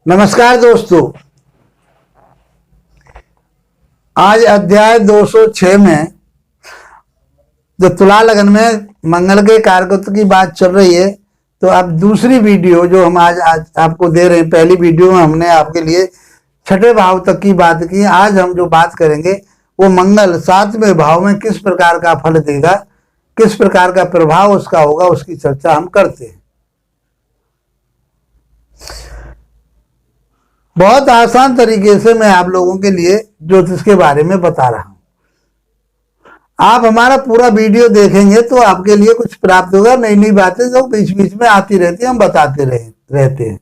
नमस्कार दोस्तों, आज अध्याय 206 में जो तुला लगन में मंगल के कारकत्व की बात चल रही है, तो अब दूसरी वीडियो जो हम आज आपको दे रहे हैं, पहली वीडियो में हमने आपके लिए छठे भाव तक की बात की। आज हम जो बात करेंगे वो मंगल 7वें भाव में किस प्रकार का फल देगा, किस प्रकार का प्रभाव उसका होगा, उसकी चर्चा हम करते हैं। बहुत आसान तरीके से मैं आप लोगों के लिए ज्योतिष के बारे में बता रहा हूं। आप हमारा पूरा वीडियो देखेंगे तो आपके लिए कुछ प्राप्त होगा। नई नई बातें जो बीच बीच में आती रहती है, हम बताते रहते हैं।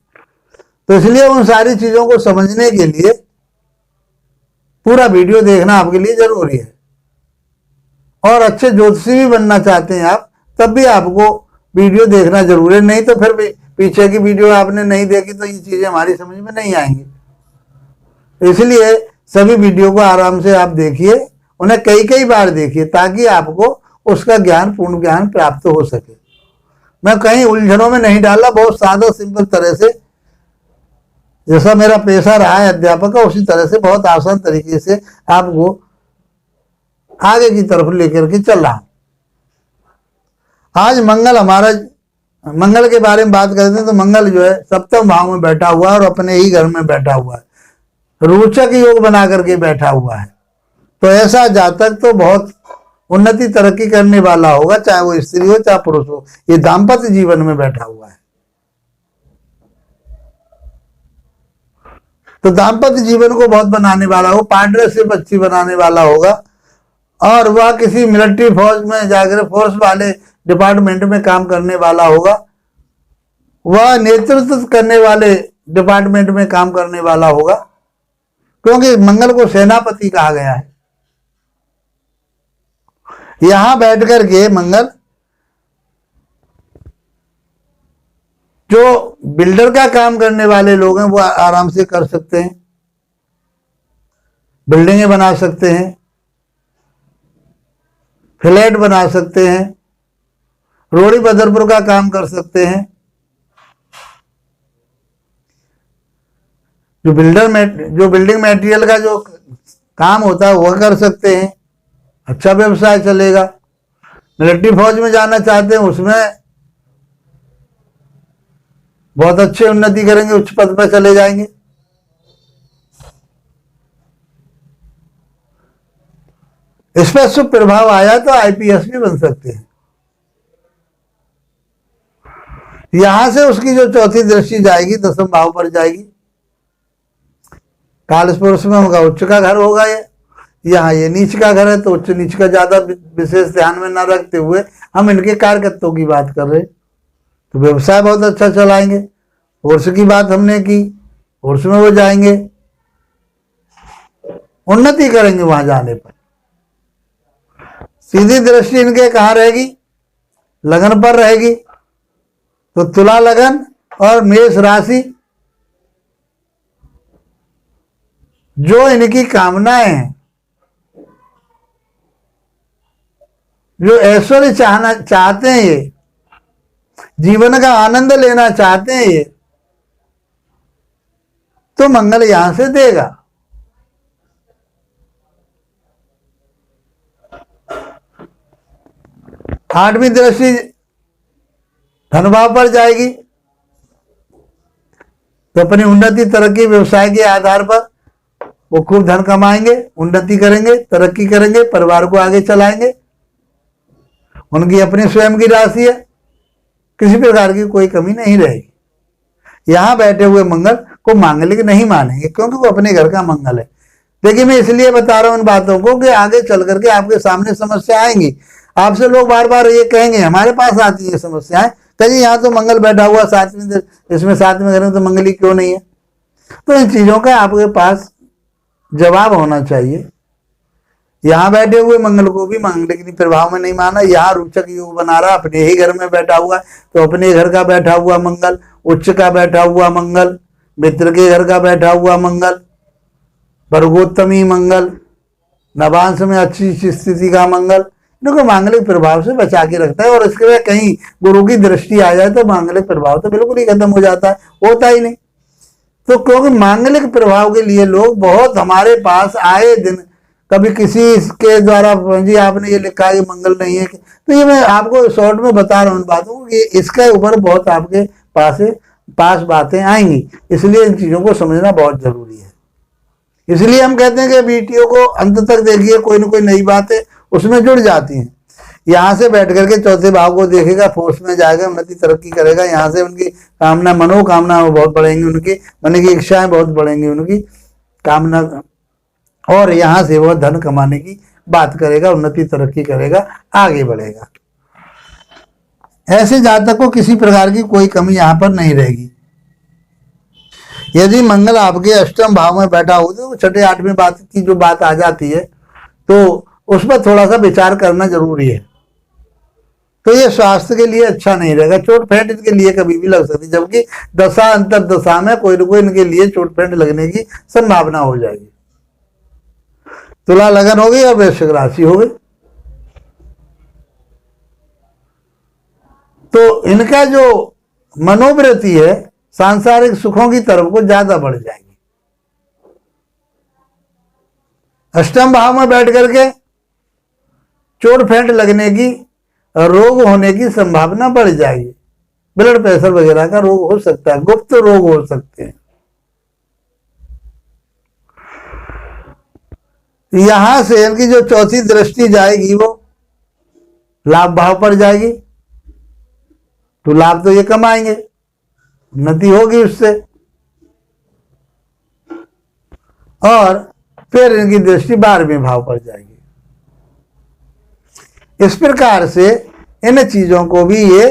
तो इसलिए उन सारी चीजों को समझने के लिए पूरा वीडियो देखना आपके लिए जरूरी है। और अच्छे ज्योतिषी भी बनना चाहते हैं आप, तब भी आपको वीडियो देखना जरूरी है। नहीं तो फिर पीछे की वीडियो आपने नहीं देखी तो ये चीजें हमारी समझ में नहीं आएंगी। इसलिए सभी वीडियो को आराम से आप देखिए, उन्हें कई कई बार देखिए, ताकि आपको उसका ज्ञान, पूर्ण ज्ञान प्राप्त हो सके। मैं कहीं उलझनों में नहीं डाला, बहुत सादा सिंपल तरह से, जैसा मेरा पेशा रहा है अध्यापक का, उसी तरह से बहुत आसान तरीके से आपको आगे की तरफ लेकर के चल रहा हूं। आज मंगल के बारे में बात करते हैं। तो मंगल जो है सप्तम भाव में बैठा हुआ है और अपने ही घर में बैठा हुआ है, रोचक योग बना करके बैठा हुआ है। तो ऐसा जातक तो बहुत उन्नति तरक्की करने वाला होगा, चाहे वो स्त्री हो चाहे पुरुष हो। ये दाम्पत्य जीवन में बैठा हुआ है, तो दाम्पत्य जीवन को बहुत बनाने वाला हो, पार्टनरशिप अच्छी बनाने वाला होगा। और वह किसी मिलिट्री फौज में जाकर, फोर्स वाले डिपार्टमेंट में काम करने वाला होगा, वह नेतृत्व करने वाले डिपार्टमेंट में काम करने वाला होगा, क्योंकि मंगल को सेनापति कहा गया है। यहां बैठ करके मंगल जो बिल्डर का काम करने वाले लोग हैं वो आराम से कर सकते हैं, बिल्डिंगें बना सकते हैं, फ्लैट बना सकते हैं, रोड़ी बदरपुर का काम कर सकते हैं। जो बिल्डिंग मटेरियल का जो काम होता है वह कर सकते हैं, अच्छा व्यवसाय चलेगा। मिलिट्री फौज में जाना चाहते हैं, उसमें बहुत अच्छे उन्नति करेंगे, उच्च पद पर चले जाएंगे। इस पर शुभ प्रभाव आया तो आईपीएस भी बन सकते हैं। यहां से उसकी जो चौथी दृष्टि जाएगी, 10वें भाव पर जाएगी। काल स्पर्श में होगा, उच्च का घर होगा। यहाँ ये नीच का घर है, तो उच्च नीच का ज्यादा विशेष ध्यान में न रखते हुए हम इनके कारकत्वों की बात कर रहे हैं। तो व्यवसाय बहुत अच्छा चलाएंगे। फोर्स की बात हमने की, फोर्स में वो जाएंगे, उन्नति करेंगे वहां जाने पर। सीधी दृष्टि इनके कहाँ रहेगी? लगन पर रहेगी। तो तुला लगन और मेष राशि, जो इनकी कामनाएं हैं, जो ऐश्वर्य चाहते हैं, ये जीवन का आनंद लेना चाहते हैं, ये तो मंगल यहां से देगा। आठवीं दृष्टि धनभाव पर जाएगी, तो अपनी उन्नति तरक्की व्यवसाय के आधार पर वो खूब धन कमाएंगे, उन्नति करेंगे, तरक्की करेंगे, परिवार को आगे चलाएंगे। उनकी अपनी स्वयं की राशि है, किसी प्रकार की कोई कमी नहीं रहेगी। यहां बैठे हुए मंगल को मांगलिक नहीं मानेंगे, क्योंकि वो अपने घर का मंगल है। देखिए, मैं इसलिए बता रहा हूं इन बातों को कि आगे चल करके आपके सामने समस्या आएंगी। आपसे लोग बार बार ये कहेंगे, हमारे पास आती है समस्याएं, कहीं यहाँ तो मंगल बैठा हुआ इसमें 7वें घर में, तो मंगल ही क्यों नहीं है? तो इन चीजों का आपके पास जवाब होना चाहिए। यहां बैठे हुए मंगल को भी मांगलिक प्रभाव में नहीं माना। यहाँ रोचक योग बना रहा, अपने ही घर में बैठा हुआ, तो अपने घर का बैठा हुआ मंगल, उच्च का बैठा हुआ मंगल, मित्र के घर का बैठा हुआ मंगल, वर्गोत्तमी मंगल, नवांश में अच्छी स्थिति का मंगल, इनको मांगलिक प्रभाव से बचा के रखता है। और इसके बाद कहीं गुरु की दृष्टि आ जाए तो मांगलिक प्रभाव तो बिल्कुल ही खत्म हो जाता है, होता ही नहीं। तो क्योंकि मांगलिक प्रभाव के लिए लोग बहुत हमारे पास आए दिन, कभी किसी के द्वारा जी आपने ये लिखा है मंगल नहीं है, तो ये मैं आपको शॉर्ट में बता रहा हूँ बातों को कि इसके ऊपर बहुत आपके पास बातें आएंगी, इसलिए इन चीजों को समझना बहुत जरूरी है। इसलिए हम कहते हैं कि वीडियो को अंत तक देखिए, कोई ना कोई नई बातें उसमें जुड़ जाती हैं। यहाँ से बैठ करके चौथे भाव को देखेगा, फोर्स में जाएगा, उन्नति तरक्की करेगा, यहाँ से उनकी कामना मनोकामना बहुत बढ़ेंगी, उनकी मन की इच्छाएं बहुत बढ़ेंगी, उनकी कामना, और यहाँ से वह धन कमाने की बात करेगा, उन्नति तरक्की करेगा, आगे बढ़ेगा। ऐसे जातक को किसी प्रकार की कोई कमी यहाँ पर नहीं रहेगी। यदि मंगल आपके अष्टम भाव में बैठा हो तो छठे आठवें बात की जो बात आ जाती है तो उस पर थोड़ा सा विचार करना जरूरी है। तो ये स्वास्थ्य के लिए अच्छा नहीं रहेगा, चोट फेंट इनके लिए कभी भी लग सकती, जबकि दशा अंतर दशा में कोई ना कोई इनके लिए चोट फेंट लगने की संभावना हो जाएगी। तुला लगन हो गई और वृश्चिक राशि हो गई। तो इनका जो मनोवृत्ति है सांसारिक सुखों की तरफ को ज्यादा बढ़ जाएगी। अष्टम भाव में बैठ करके चोट फेंट लगने की, रोग होने की संभावना बढ़ जाएगी। ब्लड प्रेशर वगैरह का रोग हो सकता है, गुप्त रोग हो सकते हैं। यहां से इनकी जो चौथी दृष्टि जाएगी वो लाभ भाव पर जाएगी, तो लाभ तो ये कमाएंगे, उन्नति होगी उससे, और फिर इनकी दृष्टि 12वें भाव पर जाएगी। इस प्रकार से इन चीजों को भी ये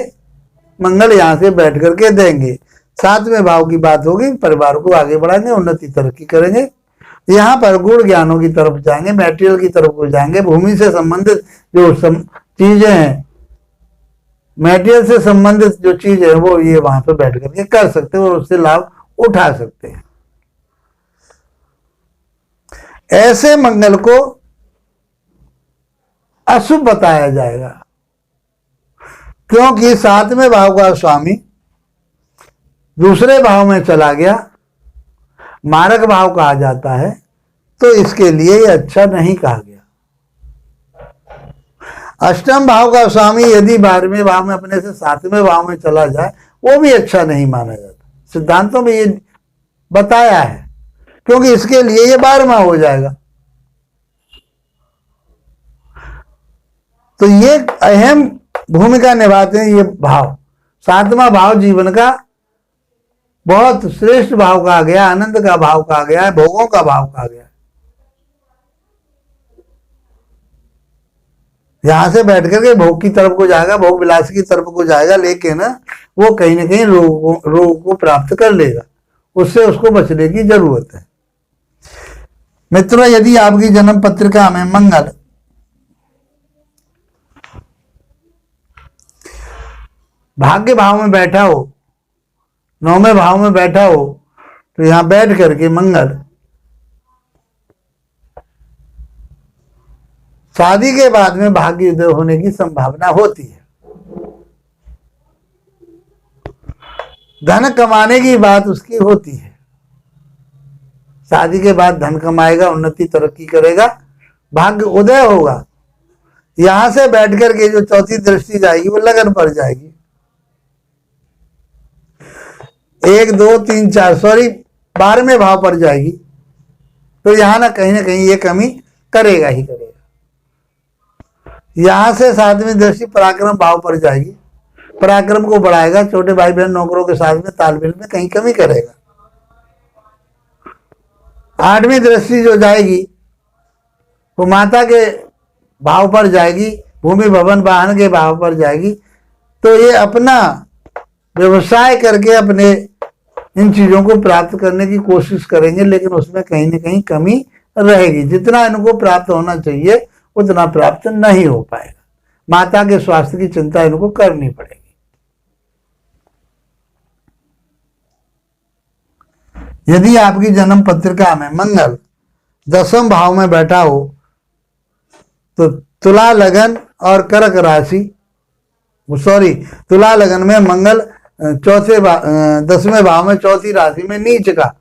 मंगल यहां से बैठ करके देंगे। 7वें भाव की बात होगी, परिवार को आगे बढ़ाएंगे, उन्नति तरक्की करेंगे। यहाँ पर गुण ज्ञानों की तरफ जाएंगे, मैटेरियल की तरफ को जाएंगे, भूमि से संबंधित जो चीजें हैं, मैटेरियल से संबंधित जो चीज है वो ये वहां पर बैठ करके कर सकते हैं और उससे लाभ उठा सकते हैं। ऐसे मंगल को अशुभ बताया जाएगा, क्योंकि 7वें भाव का स्वामी दूसरे भाव में चला गया, मारक भाव कहा जाता है, तो इसके लिए ये अच्छा नहीं कहा गया। अष्टम भाव का स्वामी यदि 12वें भाव में अपने से 7वें भाव में चला जाए वो भी अच्छा नहीं माना जाता। सिद्धांतों में ये बताया है, क्योंकि इसके लिए ये 12वां हो जाएगा। तो ये अहम भूमिका निभाते हैं ये भाव। 7वां भाव जीवन का बहुत श्रेष्ठ भाव कहा गया, आनंद का भाव कहा गया है, भोगों का भाव कहा गया है। यहां से बैठ करके भोग की तरफ को जाएगा, भोग विलास की तरफ को जाएगा, लेकिन वो कहीं ना कहीं रोग को प्राप्त कर लेगा, उससे उसको बचने की जरूरत है। मित्रों, यदि आपकी जन्म पत्रिका में मंगल भाग्य भाव में बैठा हो, 9वें भाव में बैठा हो, तो यहां बैठ करके मंगल शादी के बाद में भाग्य उदय होने की संभावना होती है। धन कमाने की बात उसकी होती है, शादी के बाद धन कमाएगा, उन्नति तरक्की करेगा, भाग्य उदय होगा। यहां से बैठ करके जो चौथी दृष्टि जाएगी वो लगन पर जाएगी, 1 2 3 4 सॉरी 12वें भाव पर जाएगी, तो यहां ना कहीं ये कमी करेगा ही करेगा। यहां से 7वीं दृष्टि पराक्रम भाव पर जाएगी, पराक्रम को बढ़ाएगा, छोटे भाई बहन नौकरों के साथ में तालमेल में कहीं कमी करेगा। 8वीं दृष्टि जो जाएगी वो माता के भाव पर जाएगी, भूमि भवन वाहन के भाव पर जाएगी, तो ये अपना व्यवसाय करके अपने इन चीजों को प्राप्त करने की कोशिश करेंगे, लेकिन उसमें कहीं ना कहीं कमी रहेगी। जितना इनको प्राप्त होना चाहिए उतना प्राप्त नहीं हो पाएगा। माता के स्वास्थ्य की चिंता इनको करनी पड़ेगी। यदि आपकी जन्म पत्रिका में मंगल 10वें भाव में बैठा हो तो तुला लगन और कर्क राशि, तुला लगन में मंगल 10वें भाव में चौथी राशि में नीच का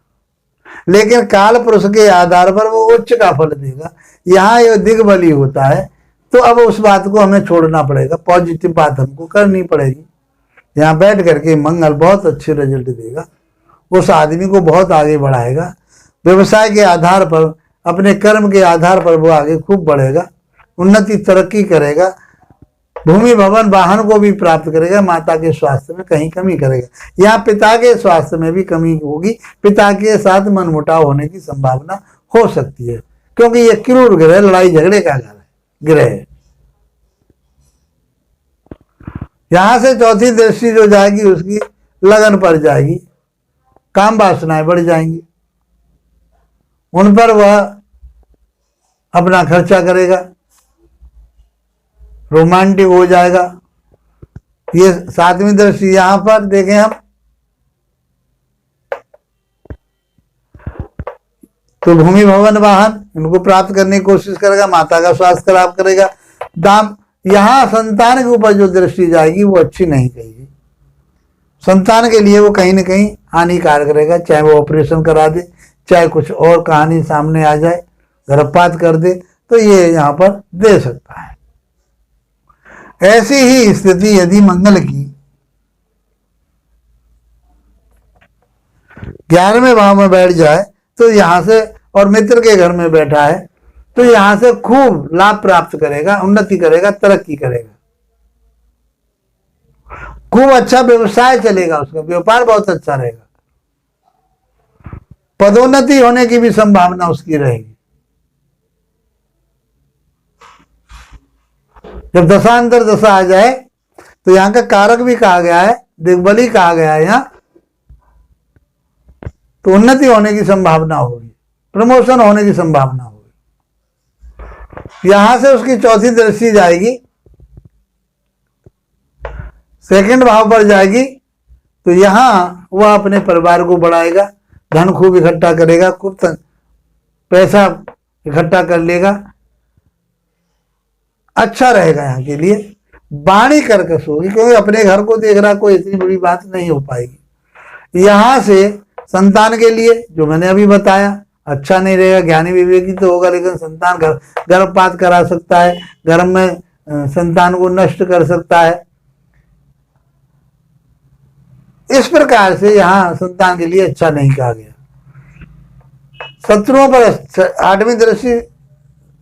लेकिन काल पुरुष के आधार पर वो उच्च का फल देगा। यहाँ ये दिग्बली होता है, तो अब उस बात को हमें छोड़ना पड़ेगा, पॉजिटिव बात हमको करनी पड़ेगी। यहाँ बैठ करके मंगल बहुत अच्छे रिजल्ट देगा, उस आदमी को बहुत आगे बढ़ाएगा। व्यवसाय के आधार पर, अपने कर्म के आधार पर वो आगे खूब बढ़ेगा, उन्नति तरक्की करेगा, भूमि भवन वाहन को भी प्राप्त करेगा। माता के स्वास्थ्य में कहीं कमी करेगा। यहाँ पिता के स्वास्थ्य में भी कमी होगी, पिता के साथ मनमुटाव होने की संभावना हो सकती है, क्योंकि ये क्रूर ग्रह, लड़ाई झगड़े का ग्रह है। यहां से चौथी दृष्टि जो जाएगी उसकी लगन पर जाएगी, काम वासनाएं बढ़ जाएंगी, उन पर वह अपना खर्चा करेगा, रोमांटिक हो जाएगा। ये सातवीं दृष्टि यहां पर देखें हम, तो भूमि भवन वाहन इनको प्राप्त करने की कोशिश करेगा, माता का स्वास्थ्य खराब करेगा। दाम, यहां संतान के ऊपर जो दृष्टि जाएगी वो अच्छी नहीं कहेगी, संतान के लिए वो कहीं ना कहीं हानिकारक रहेगा, चाहे वो ऑपरेशन करा दे, चाहे कुछ और कहानी सामने आ जाए, गर्भपात कर दे, तो ये यहां पर दे सकता है। ऐसी ही स्थिति यदि मंगल की 11वें भाव में बैठ जाए तो यहां से, और मित्र के घर में बैठा है तो यहां से खूब लाभ प्राप्त करेगा, उन्नति करेगा, तरक्की करेगा, खूब अच्छा व्यवसाय चलेगा, उसका व्यापार बहुत अच्छा रहेगा, पदोन्नति होने की भी संभावना उसकी रहेगी। जब दशांतर दशा आ जाए तो यहाँ का कारक भी कहा गया है, दिग्बली कहा गया है यहाँ, तो उन्नति होने की संभावना होगी, प्रमोशन होने की संभावना होगी। यहां से उसकी चौथी दृष्टि जाएगी, सेकंड भाव पर जाएगी, तो यहां वह अपने परिवार को बढ़ाएगा, धन खूब इकट्ठा करेगा, खूब पैसा इकट्ठा कर लेगा, अच्छा रहेगा यहाँ के लिए। वाणी कर्कश होगी, क्योंकि अपने घर को देख रहा, कोई इतनी बड़ी बात नहीं हो पाएगी। यहां से संतान के लिए जो मैंने अभी बताया अच्छा नहीं रहेगा, ज्ञानी विवेकी तो होगा, लेकिन संतान गर्भपात करा सकता है, गर्भ में संतान को नष्ट कर सकता है। इस प्रकार से यहाँ संतान के लिए अच्छा नहीं कहा गया। शत्रुओं पर 8वीं दृष्टि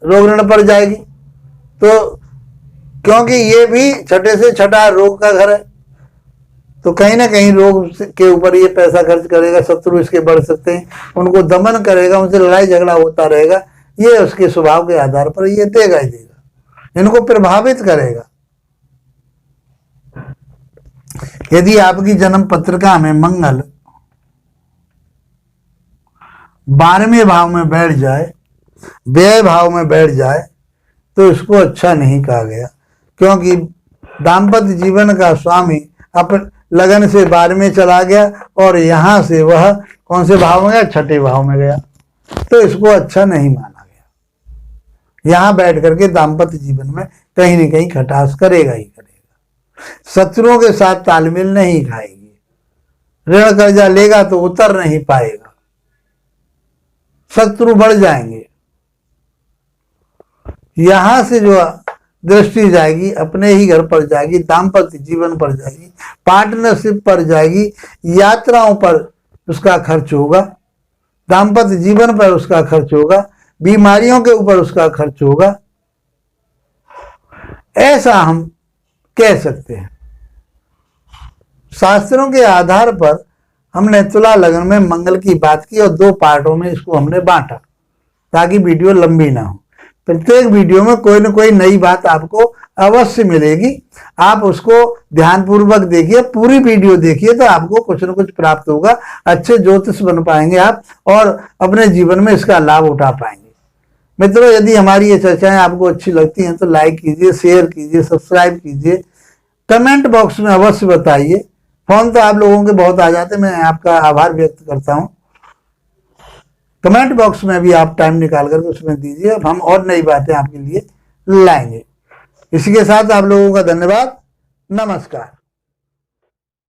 रोग ऋण पर जाएगी, तो क्योंकि ये भी छठे से छठा रोग का घर है, तो कहीं ना कहीं रोग के ऊपर ये पैसा खर्च करेगा, शत्रु इसके बढ़ सकते हैं, उनको दमन करेगा, उनसे लड़ाई झगड़ा होता रहेगा, ये उसके स्वभाव के आधार पर ये देगा ही देगा, इनको प्रभावित करेगा। यदि आपकी जन्म पत्रिका में मंगल 12वें भाव में बैठ जाए, व्यय भाव में बैठ जाए, तो इसको अच्छा नहीं कहा गया, क्योंकि दाम्पत्य जीवन का स्वामी अपन लगन से 12वें चला गया और यहां से वह कौन से भाव में गया, छठे भाव में गया, तो इसको अच्छा नहीं माना गया। यहां बैठ करके दाम्पत्य जीवन में कहीं न कहीं खटास करेगा ही करेगा, शत्रुओं के साथ तालमेल नहीं खाएगी, ऋण कर्जा लेगा तो उतर नहीं पाएगा, शत्रु बढ़ जाएंगे। यहां से जो दृष्टि जाएगी अपने ही घर पर जाएगी, दाम्पत्य जीवन पर जाएगी, पार्टनरशिप पर जाएगी, यात्राओं पर उसका खर्च होगा, दाम्पत्य जीवन पर उसका खर्च होगा, बीमारियों के ऊपर उसका खर्च होगा, ऐसा हम कह सकते हैं। शास्त्रों के आधार पर हमने तुला लगन में मंगल की बात की और 2 पार्टों में इसको हमने बांटा, ताकि वीडियो लंबी ना हो। प्रत्येक वीडियो में कोई न कोई नई बात आपको अवश्य मिलेगी, आप उसको ध्यानपूर्वक देखिए, पूरी वीडियो देखिए, तो आपको कुछ न कुछ प्राप्त होगा, अच्छे ज्योतिष बन पाएंगे आप और अपने जीवन में इसका लाभ उठा पाएंगे। मित्रों, यदि हमारी ये चर्चाएं आपको अच्छी लगती हैं तो लाइक कीजिए, शेयर कीजिए, सब्सक्राइब कीजिए, कमेंट बॉक्स में अवश्य बताइए। फोन तो आप लोगों के बहुत आ जाते, मैं आपका आभार व्यक्त करता हूं। कमेंट बॉक्स में भी आप टाइम निकाल करके उसमें दीजिए, अब हम और नई बातें आपके लिए लाएंगे। इसी के साथ आप लोगों का धन्यवाद, नमस्कार।